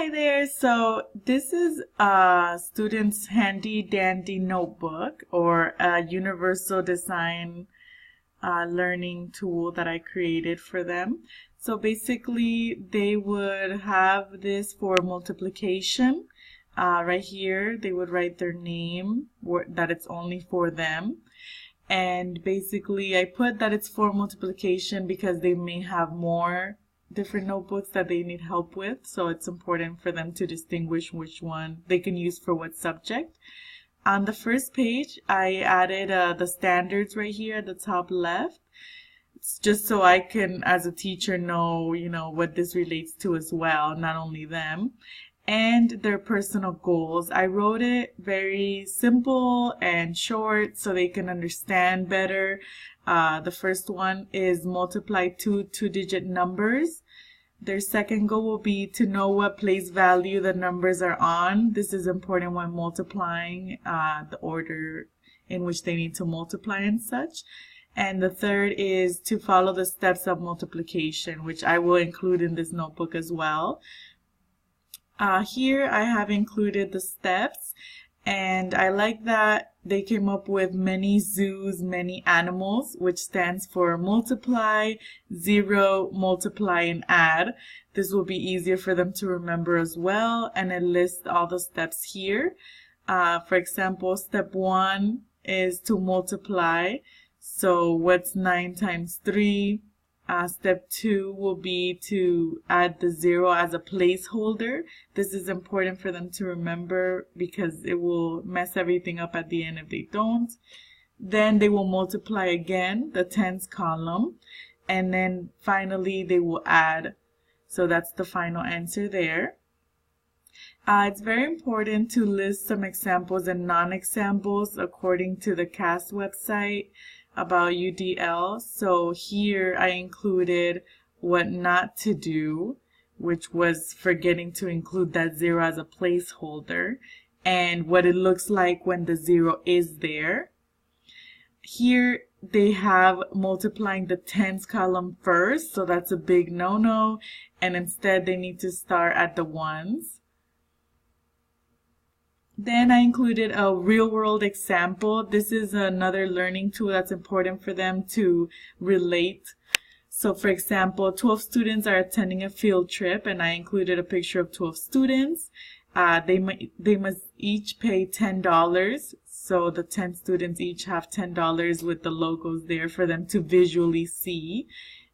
Hi there. So this is a student's handy dandy notebook or a universal design learning tool that I created for them. So basically they would have this for multiplication. Right here they would write their name, that it's only for them. And basically I put that it's for multiplication because they may have more different notebooks that they need help with, so it's important for them to distinguish which one they can use for what subject. On the first page, I added the standards right here at the top left. It's just so I can, as a teacher, know, what this relates to as well, not only them. And their personal goals. I wrote it very simple and short so they can understand better. The first one is multiply two two-digit numbers. Their second goal will be to know what place value the numbers are on. This is important when multiplying, the order in which they need to multiply and such. And the third is to follow the steps of multiplication, which I will include in this notebook as well. Here I have included the steps, and I like that they came up with many zoos, many animals, which stands for multiply, zero, multiply, and add. This will be easier for them to remember as well, and it lists all the steps here. For example, step 1 is to multiply. So what's 9 times 3? Step 2 will be to add the 0 as a placeholder. This is important for them to remember because it will mess everything up at the end if they don't. Then they will multiply again, the tens column, and then finally they will add. So that's the final answer there. It's very important to list some examples and non-examples according to the CAS website about UDL. So here I included what not to do, which was forgetting to include that 0 as a placeholder, and what it looks like when the 0 is there. Here they have multiplying the tens column first, so that's a big no-no, and instead they need to start at the ones. Then I included a real-world example. This is another learning tool that's important for them to relate. So for example, 12 students are attending a field trip, and I included a picture of 12 students. They must each pay $10. So the 10 students each have $10 with the logos there for them to visually see.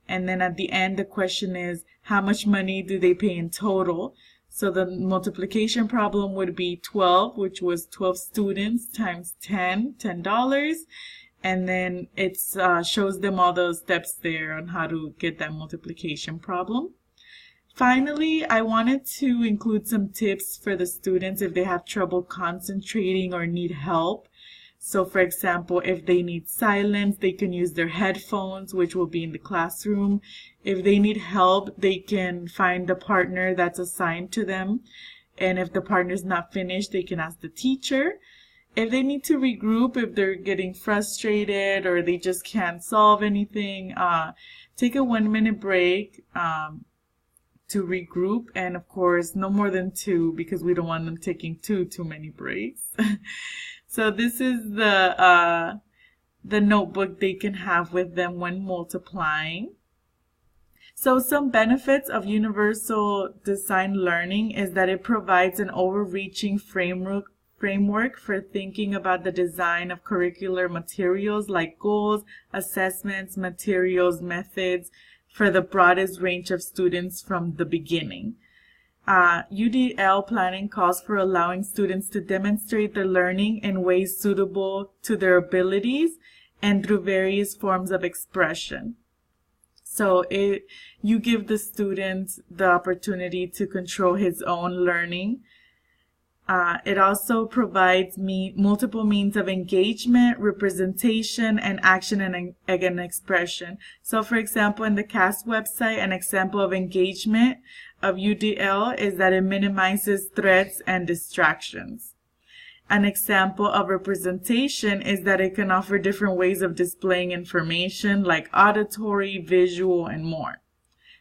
And then at the end, the question is, how much money do they pay in total? So the multiplication problem would be 12, which was 12 students times $10. And then it shows them all those steps there on how to get that multiplication problem. Finally, I wanted to include some tips for the students if they have trouble concentrating or need help. So for example, if they need silence, they can use their headphones, which will be in the classroom. If they need help, they can find the partner that's assigned to them. And if the partner's not finished, they can ask the teacher. If they need to regroup, if they're getting frustrated or they just can't solve anything, take a 1-minute break to regroup. And of course, no more than 2 because we don't want them taking too many breaks. So this is the notebook they can have with them when multiplying. So some benefits of universal design learning is that it provides an overreaching framework for thinking about the design of curricular materials like goals, assessments, materials, methods for the broadest range of students from the beginning. UDL planning calls for allowing students to demonstrate their learning in ways suitable to their abilities and through various forms of expression. So you give the student the opportunity to control his own learning. It also provides multiple means of engagement, representation, and action and expression. So for example, in the CAS website, an example of engagement of UDL is that it minimizes threats and distractions. An example of representation is that it can offer different ways of displaying information like auditory, visual, and more.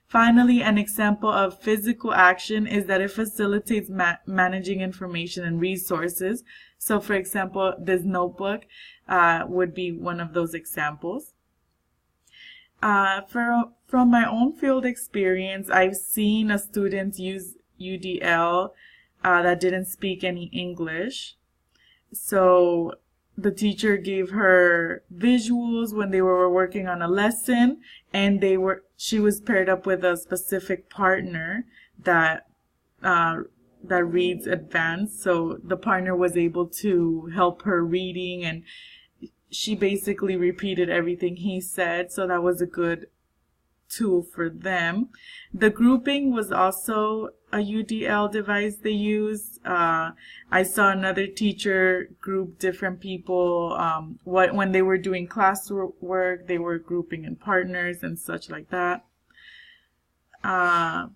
Finally, an example of physical action is that it facilitates managing information and resources. So, for example, this notebook would be one of those examples. From my own field experience, I've seen a student use UDL that didn't speak any English. So the teacher gave her visuals when they were working on a lesson, and she was paired up with a specific partner that reads advanced. So the partner was able to help her reading, and she basically repeated everything he said. So that was a good tool for them. The grouping was also a UDL device they used. I saw another teacher group different people. When they were doing classwork, they were grouping in partners and such like that. A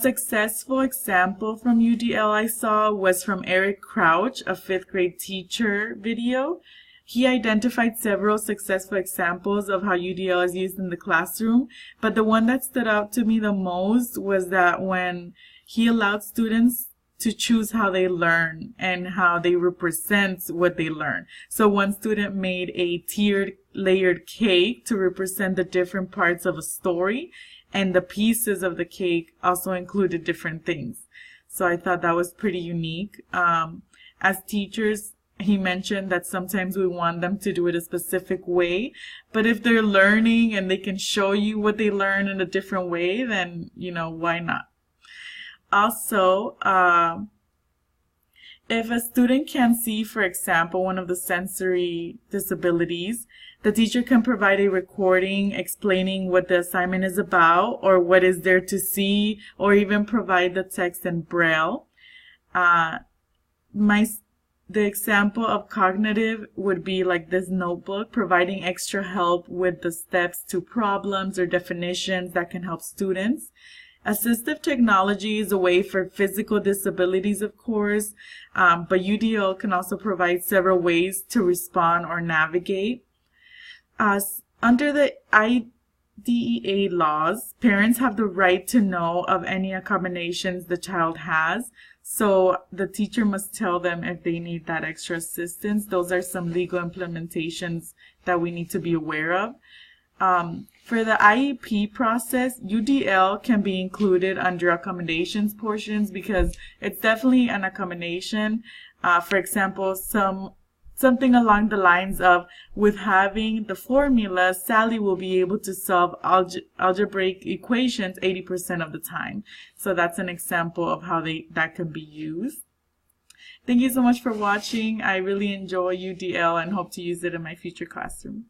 successful example from UDL I saw was from Eric Crouch, a 5th grade teacher video. He identified several successful examples of how UDL is used in the classroom, but the one that stood out to me the most was that when he allowed students to choose how they learn and how they represent what they learn. So one student made a tiered, layered cake to represent the different parts of a story, and the pieces of the cake also included different things. So I thought that was pretty unique. As teachers, he mentioned that sometimes we want them to do it a specific way, but if they're learning and they can show you what they learn in a different way, then, why not? Also, if a student can see, for example, one of the sensory disabilities, the teacher can provide a recording explaining what the assignment is about or what is there to see, or even provide the text in Braille. The example of cognitive would be like this notebook, providing extra help with the steps to problems or definitions that can help students. Assistive technology is a way for physical disabilities, of course, but UDL can also provide several ways to respond or navigate. Under the IDEA laws, parents have the right to know of any accommodations the child has. So the teacher must tell them if they need that extra assistance. Those are some legal implementations that we need to be aware of. For the IEP process, UDL can be included under accommodations portions because it's definitely an accommodation. For example, something along the lines of, with having the formula, Sally will be able to solve algebraic equations 80% of the time. So that's an example of how that can be used. Thank you so much for watching. I really enjoy UDL and hope to use it in my future classroom.